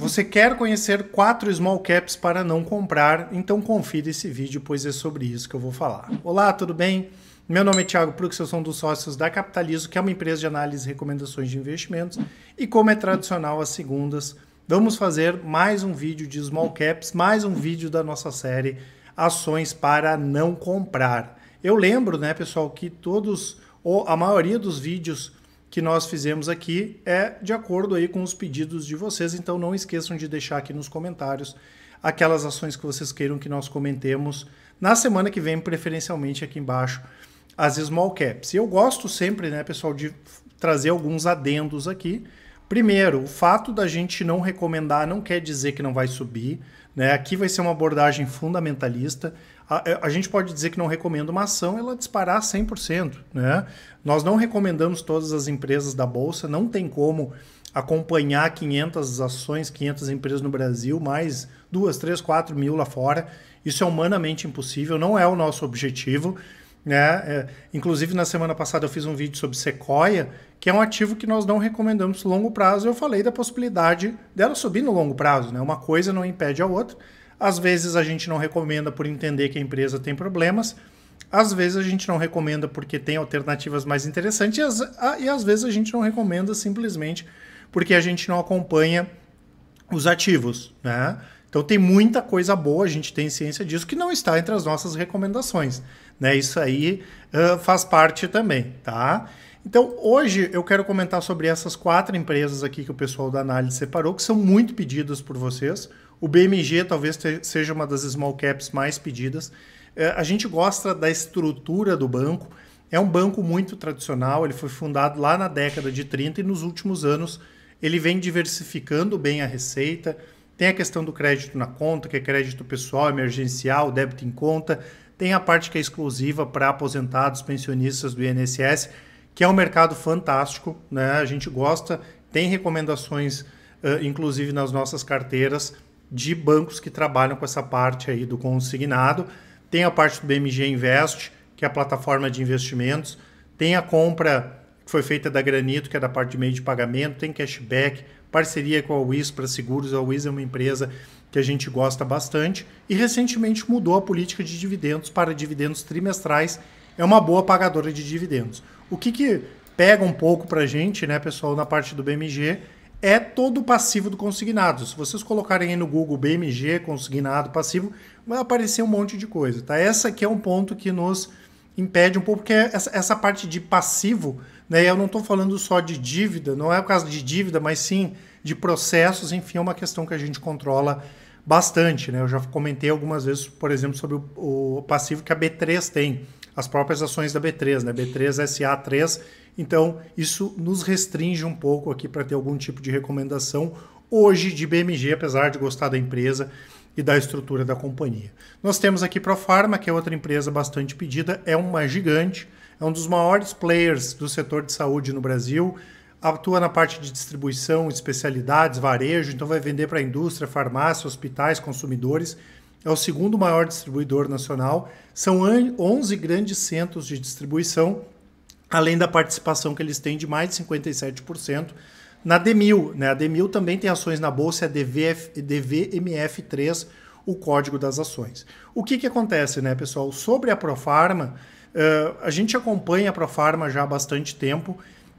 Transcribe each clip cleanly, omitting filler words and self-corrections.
Você quer conhecer 4 small caps para não comprar? Então confira esse vídeo, pois é sobre isso que eu vou falar. Olá, tudo bem? Meu nome é Thiago Prux, eu sou um dos sócios da Capitalizo, que é uma empresa de análise e recomendações de investimentos. E como é tradicional às segundas, vamos fazer mais um vídeo de small caps, mais um vídeo da nossa série Ações para não comprar. Eu lembro, né, pessoal, que a maioria dos vídeos que nós fizemos aqui é de acordo aí com os pedidos de vocês, então não esqueçam de deixar aqui nos comentários aquelas ações que vocês queiram que nós comentemos na semana que vem, preferencialmente aqui embaixo, as small caps. E eu gosto sempre, né, pessoal, de trazer alguns adendos aqui. Primeiro, o fato da gente não recomendar não quer dizer que não vai subir, né? Aqui vai ser uma abordagem fundamentalista. A gente pode dizer que não recomenda uma ação, ela disparar 100%, né? Nós não recomendamos todas as empresas da Bolsa, não tem como acompanhar 500 ações, 500 empresas no Brasil, mais 2, 3, 4 mil lá fora. Isso é humanamente impossível, não é o nosso objetivo, né? Inclusive, na semana passada eu fiz um vídeo sobre Sequoia, que é um ativo que nós não recomendamos no longo prazo. Eu falei da possibilidade dela subir no longo prazo, né? Uma coisa não impede a outra. Às vezes a gente não recomenda por entender que a empresa tem problemas, às vezes a gente não recomenda porque tem alternativas mais interessantes e às vezes a gente não recomenda simplesmente porque a gente não acompanha os ativos, né? Então tem muita coisa boa, a gente tem ciência disso, que não está entre as nossas recomendações, né? Isso aí faz parte também, tá? Então hoje eu quero comentar sobre essas 4 empresas aqui que o pessoal da análise separou, que são muito pedidas por vocês. O BMG talvez seja uma das small caps mais pedidas. A gente gosta da estrutura do banco. É um banco muito tradicional, ele foi fundado lá na década de 30 e nos últimos anos ele vem diversificando bem a receita. Tem a questão do crédito na conta, que é crédito pessoal, emergencial, débito em conta. Tem a parte que é exclusiva para aposentados, pensionistas do INSS, que é um mercado fantástico, né? A gente gosta, tem recomendações, inclusive nas nossas carteiras, de bancos que trabalham com essa parte aí do consignado. Tem a parte do BMG Invest, que é a plataforma de investimentos. Tem a compra que foi feita da Granito, que é da parte de meio de pagamento. Tem cashback, parceria com a Wiz para seguros. A Wiz é uma empresa que a gente gosta bastante. E recentemente mudou a política de dividendos para dividendos trimestrais. É uma boa pagadora de dividendos. O que pega um pouco para a gente, né, pessoal, na parte do BMG, é todo o passivo do consignado. Se vocês colocarem aí no Google BMG, consignado, passivo, vai aparecer um monte de coisa, tá? Essa aqui é um ponto que nos impede um pouco, porque essa parte de passivo, né? Eu não estou falando só de dívida, não é o caso de dívida, mas sim de processos, enfim, é uma questão que a gente controla bastante, né? Eu já comentei algumas vezes, por exemplo, sobre o passivo que a B3 tem, as próprias ações da B3, né? B3 SA3. Então, isso nos restringe um pouco aqui para ter algum tipo de recomendação hoje de BMG, apesar de gostar da empresa e da estrutura da companhia. Nós temos aqui Profarma, que é outra empresa bastante pedida, é uma gigante, é um dos maiores players do setor de saúde no Brasil, atua na parte de distribuição, especialidades, varejo, então vai vender para a indústria, farmácia, hospitais, consumidores. É o segundo maior distribuidor nacional, são 11 grandes centros de distribuição, além da participação que eles têm de mais de 57% na DMIL, né? A DMIL também tem ações na bolsa, é DVMF3, o código das ações. O que acontece, né, pessoal? Sobre a Profarma, a gente acompanha a Profarma já há bastante tempo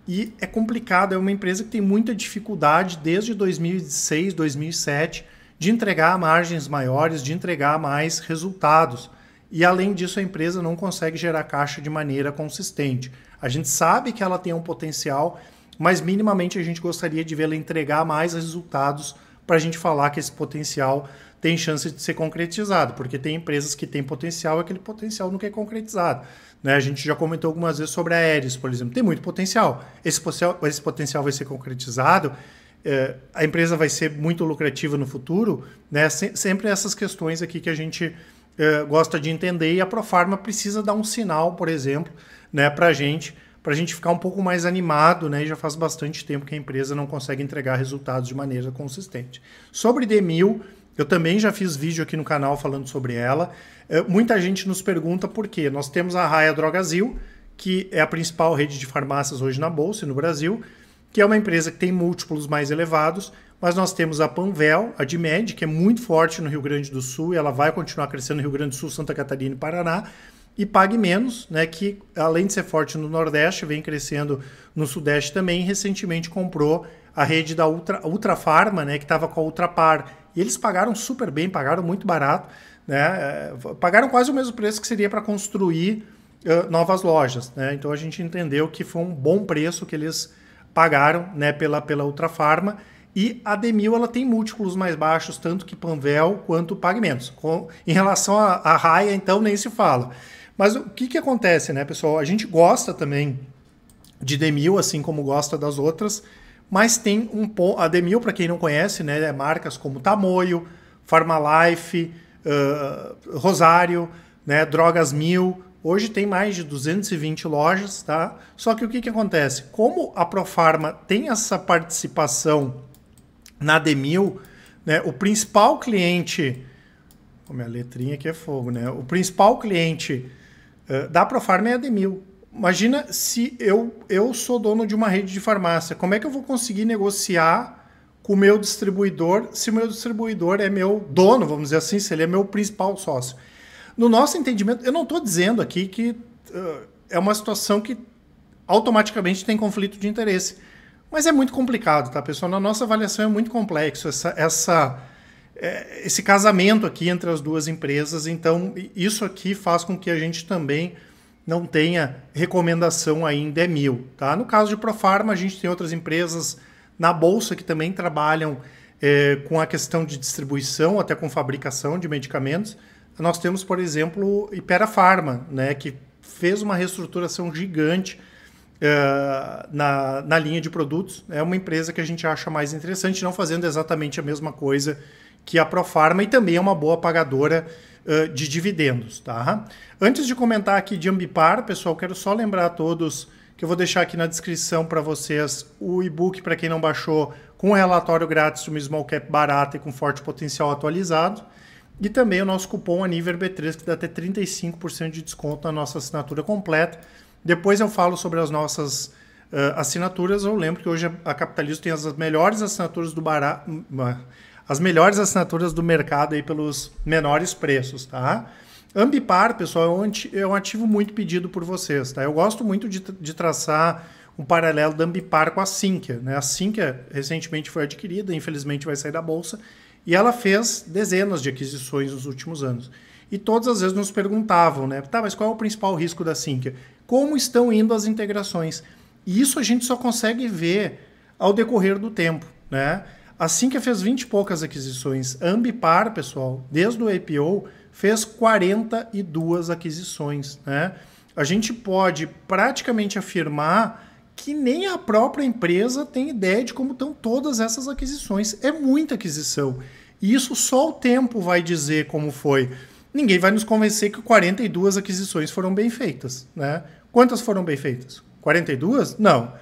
e é complicado, é uma empresa que tem muita dificuldade desde 2006, 2007, de entregar margens maiores, de entregar mais resultados. E além disso, a empresa não consegue gerar caixa de maneira consistente. A gente sabe que ela tem um potencial, mas minimamente a gente gostaria de vê-la entregar mais resultados para a gente falar que esse potencial tem chance de ser concretizado, porque tem empresas que têm potencial e aquele potencial não é concretizado, né? A gente já comentou algumas vezes sobre a Aeris, por exemplo, tem muito potencial. Esse potencial vai ser concretizado, a empresa vai ser muito lucrativa no futuro, né? Sempre essas questões aqui que a gente gosta de entender, e a Profarma precisa dar um sinal, por exemplo, né, para a gente ficar um pouco mais animado, né? E já faz bastante tempo que a empresa não consegue entregar resultados de maneira consistente. Sobre DMIL, eu também já fiz vídeo aqui no canal falando sobre ela. Muita gente nos pergunta por quê. Nós temos a Raia Drogasil, que é a principal rede de farmácias hoje na Bolsa e no Brasil. que é uma empresa que tem múltiplos mais elevados, mas nós temos a Panvel, a Dimed, que é muito forte no Rio Grande do Sul, e ela vai continuar crescendo no Rio Grande do Sul, Santa Catarina e Paraná, e Pague Menos, né, que além de ser forte no Nordeste, vem crescendo no Sudeste também, e recentemente comprou a rede da Ultra Pharma, né, que estava com a Ultrapar, e eles pagaram super bem, pagaram muito barato, né, pagaram quase o mesmo preço que seria para construir novas lojas, né, então a gente entendeu que foi um bom preço que eles pagaram, né, pela Ultra Pharma. E a Demil ela tem múltiplos mais baixos, tanto que Panvel quanto Pague Menos. Em relação à Raia, então, nem se fala. Mas o que acontece, né, pessoal? A gente gosta também de Demil, assim como gosta das outras, mas tem a Demil, para quem não conhece, né, marcas como Tamoio, Farmalife, Rosário, né, Drogas Mil. Hoje tem mais de 220 lojas, tá? Só que o que acontece? Como a Profarma tem essa participação na Demil, né, o principal cliente... Minha letrinha aqui é fogo, né? O principal cliente da Profarma é a Demil. Imagina se eu sou dono de uma rede de farmácia. Como é que eu vou conseguir negociar com o meu distribuidor se o meu distribuidor é meu dono, vamos dizer assim, se ele é meu principal sócio? No nosso entendimento, eu não estou dizendo aqui que é uma situação que automaticamente tem conflito de interesse. Mas é muito complicado, tá, pessoal? Na nossa avaliação é muito complexo esse casamento aqui entre as duas empresas. Então, isso aqui faz com que a gente também não tenha recomendação aí em Demil, tá? No caso de Profarma, a gente tem outras empresas na Bolsa que também trabalham com a questão de distribuição, até com fabricação de medicamentos. Nós temos, por exemplo, Hypera Pharma, né, que fez uma reestruturação gigante na linha de produtos. É uma empresa que a gente acha mais interessante, não fazendo exatamente a mesma coisa que a Profarma, e também é uma boa pagadora de dividendos. Tá? Antes de comentar aqui de Ambipar, pessoal, quero só lembrar a todos que eu vou deixar aqui na descrição para vocês o e-book, para quem não baixou, com o relatório grátis de uma small cap barata e com forte potencial atualizado. E também o nosso cupom ANIVERB3, que dá até 35% de desconto na nossa assinatura completa. Depois eu falo sobre as nossas assinaturas. Eu lembro que hoje a Capitalizo tem as melhores assinaturas as melhores assinaturas do mercado aí pelos menores preços, tá? Ambipar, pessoal, é um ativo muito pedido por vocês, tá? Eu gosto muito de traçar um paralelo da Ambipar com a Sinqia, né? A Sinqia recentemente foi adquirida, infelizmente vai sair da bolsa, e ela fez dezenas de aquisições nos últimos anos. E todas as vezes nos perguntavam, né? Tá, mas qual é o principal risco da Sinqia? Como estão indo as integrações? E isso a gente só consegue ver ao decorrer do tempo, né? A Sinqia fez 20 e poucas aquisições. A Ambipar, pessoal, desde o IPO, fez 42 aquisições, né? A gente pode praticamente afirmar que nem a própria empresa tem ideia de como estão todas essas aquisições. É muita aquisição. E isso só o tempo vai dizer como foi. Ninguém vai nos convencer que 42 aquisições foram bem feitas, né? Quantas foram bem feitas? 42? Não.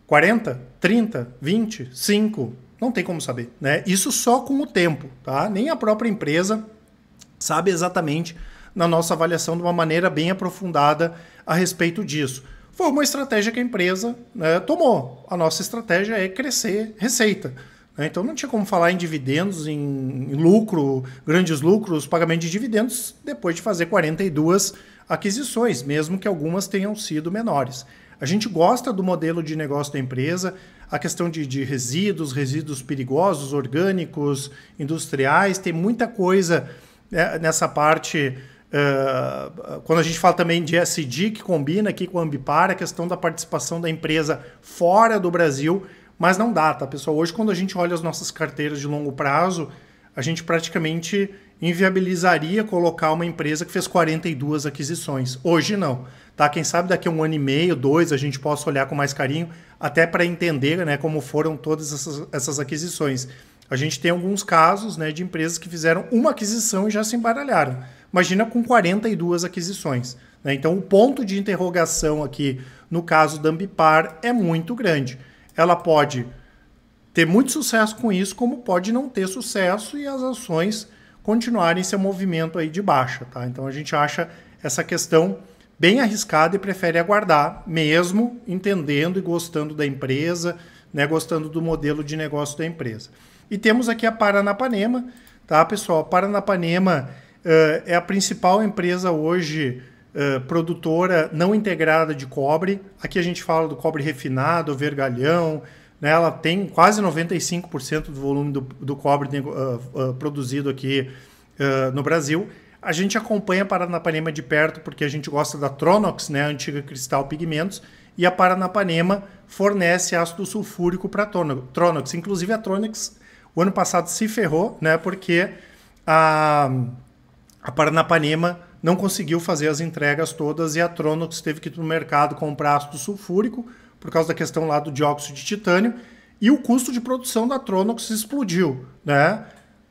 40? 30? 20? 5? Não tem como saber, né? Isso só com o tempo, tá? Nem a própria empresa sabe exatamente, na nossa avaliação, de uma maneira bem aprofundada a respeito disso. Foi uma estratégia que a empresa, né, tomou. A nossa estratégia é crescer receita, né? Então não tinha como falar em dividendos, em lucro, grandes lucros, pagamento de dividendos, depois de fazer 42 aquisições, mesmo que algumas tenham sido menores. A gente gosta do modelo de negócio da empresa, a questão de resíduos perigosos, orgânicos, industriais, tem muita coisa nessa parte. Quando a gente fala também de ESG, que combina aqui com a Ambipar, a questão da participação da empresa fora do Brasil, mas não dá, tá, pessoal? Hoje, quando a gente olha as nossas carteiras de longo prazo, a gente praticamente inviabilizaria colocar uma empresa que fez 42 aquisições. Hoje não. Tá? Quem sabe daqui a 1 ano e meio, 2, a gente possa olhar com mais carinho, até para entender, né, como foram todas essas aquisições. A gente tem alguns casos, né, de empresas que fizeram uma aquisição e já se embaralharam. Imagina com 42 aquisições, né? Então o ponto de interrogação aqui, no caso da Ambipar, é muito grande. Ela pode ter muito sucesso com isso, como pode não ter sucesso e as ações continuarem seu movimento aí de baixa. Tá? Então a gente acha essa questão bem arriscada e prefere aguardar, mesmo entendendo e gostando da empresa, né, gostando do modelo de negócio da empresa. E temos aqui a Paranapanema, tá, pessoal? A Paranapanema é a principal empresa hoje produtora não integrada de cobre. Aqui a gente fala do cobre refinado, vergalhão, né? Ela tem quase 95% do volume do cobre produzido aqui no Brasil. A gente acompanha a Paranapanema de perto porque a gente gosta da Tronox, né, a antiga Cristal Pigmentos, e a Paranapanema fornece ácido sulfúrico para a Tronox. Inclusive a Tronox, o ano passado, se ferrou, né, porque a Paranapanema não conseguiu fazer as entregas todas e a Tronox teve que ir no mercado comprar ácido sulfúrico por causa da questão lá do dióxido de titânio, e o custo de produção da Tronox explodiu, né?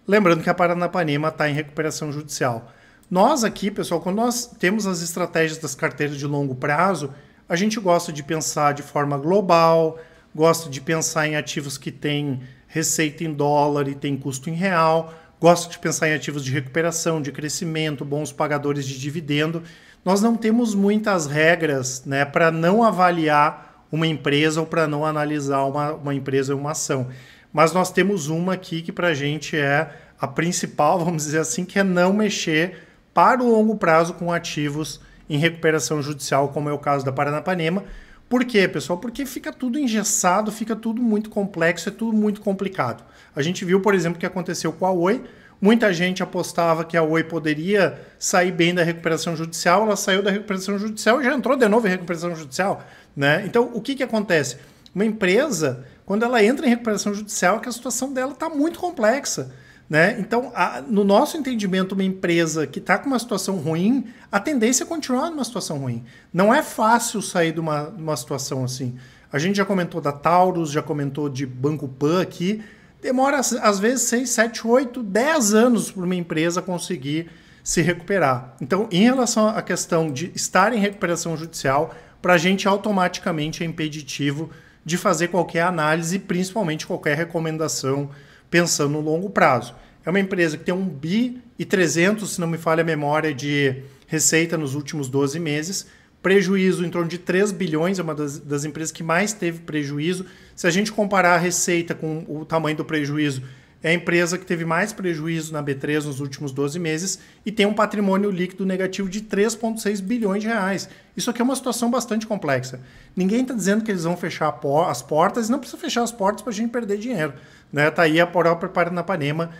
Lembrando que a Paranapanema está em recuperação judicial. Nós aqui, pessoal, quando nós temos as estratégias das carteiras de longo prazo, a gente gosta de pensar de forma global, gosta de pensar em ativos que têm receita em dólar e tem custo em real, gosta de pensar em ativos de recuperação, de crescimento, bons pagadores de dividendo. Nós não temos muitas regras, né, para não avaliar uma empresa ou para não analisar uma empresa ou uma ação. Mas nós temos uma aqui que para a gente é a principal, vamos dizer assim, que é não mexer para o longo prazo com ativos em recuperação judicial, como é o caso da Paranapanema. Por quê, pessoal? Porque fica tudo engessado, fica tudo muito complexo, é tudo muito complicado. A gente viu, por exemplo, o que aconteceu com a Oi. Muita gente apostava que a Oi poderia sair bem da recuperação judicial, ela saiu da recuperação judicial e já entrou de novo em recuperação judicial, né? Então, o que acontece? Uma empresa, quando ela entra em recuperação judicial, é que a situação dela está muito complexa, né? Então, no nosso entendimento, uma empresa que está com uma situação ruim, a tendência é continuar numa situação ruim. Não é fácil sair de uma situação assim. A gente já comentou da Taurus, já comentou de Banco Pan aqui. Demora, às vezes, 6, 7, 8, 10 anos para uma empresa conseguir se recuperar. Então, em relação à questão de estar em recuperação judicial, para a gente automaticamente é impeditivo de fazer qualquer análise, principalmente qualquer recomendação pensando no longo prazo. É uma empresa que tem 1,3 bi, se não me falha a memória, de receita nos últimos 12 meses, prejuízo em torno de 3 bilhões, é uma das empresas que mais teve prejuízo. Se a gente comparar a receita com o tamanho do prejuízo, é a empresa que teve mais prejuízo na B3 nos últimos 12 meses e tem um patrimônio líquido negativo de 3,6 bilhões de reais. Isso aqui é uma situação bastante complexa. Ninguém está dizendo que eles vão fechar as portas, e não precisa fechar as portas para a gente perder dinheiro, né? Tá aí a própria Paranapanema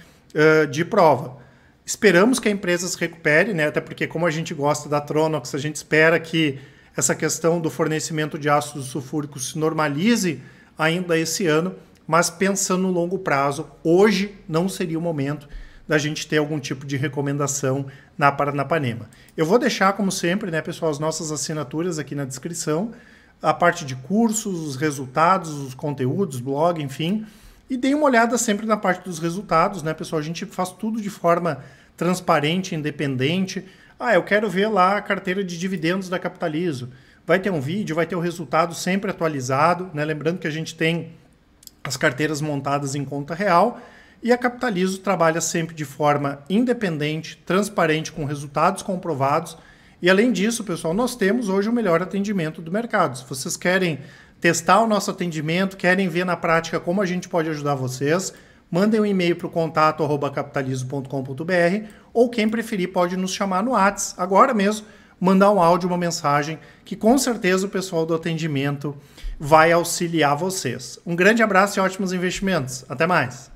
de prova. Esperamos que a empresa se recupere, né? Até porque, como a gente gosta da Tronox, a gente espera que essa questão do fornecimento de ácidos sulfúricos se normalize ainda esse ano, mas pensando no longo prazo, hoje não seria o momento da gente ter algum tipo de recomendação na Paranapanema. Eu vou deixar, como sempre, né, pessoal, as nossas assinaturas aqui na descrição, a parte de cursos, os resultados, os conteúdos, blog, enfim, e deem uma olhada sempre na parte dos resultados, né, pessoal? A gente faz tudo de forma transparente, independente. Eu quero ver lá a carteira de dividendos da Capitalizo. Vai ter um vídeo, vai ter o resultado sempre atualizado, né? Lembrando que a gente tem as carteiras montadas em conta real e a Capitalizo trabalha sempre de forma independente, transparente, com resultados comprovados. E além disso, pessoal, nós temos hoje o melhor atendimento do mercado. Se vocês querem testar o nosso atendimento, querem ver na prática como a gente pode ajudar vocês, mandem um e-mail para o contato@capitalizo.com.br ou quem preferir pode nos chamar no WhatsApp agora mesmo, mandar um áudio, uma mensagem, que com certeza o pessoal do atendimento vai auxiliar vocês. Um grande abraço e ótimos investimentos. Até mais!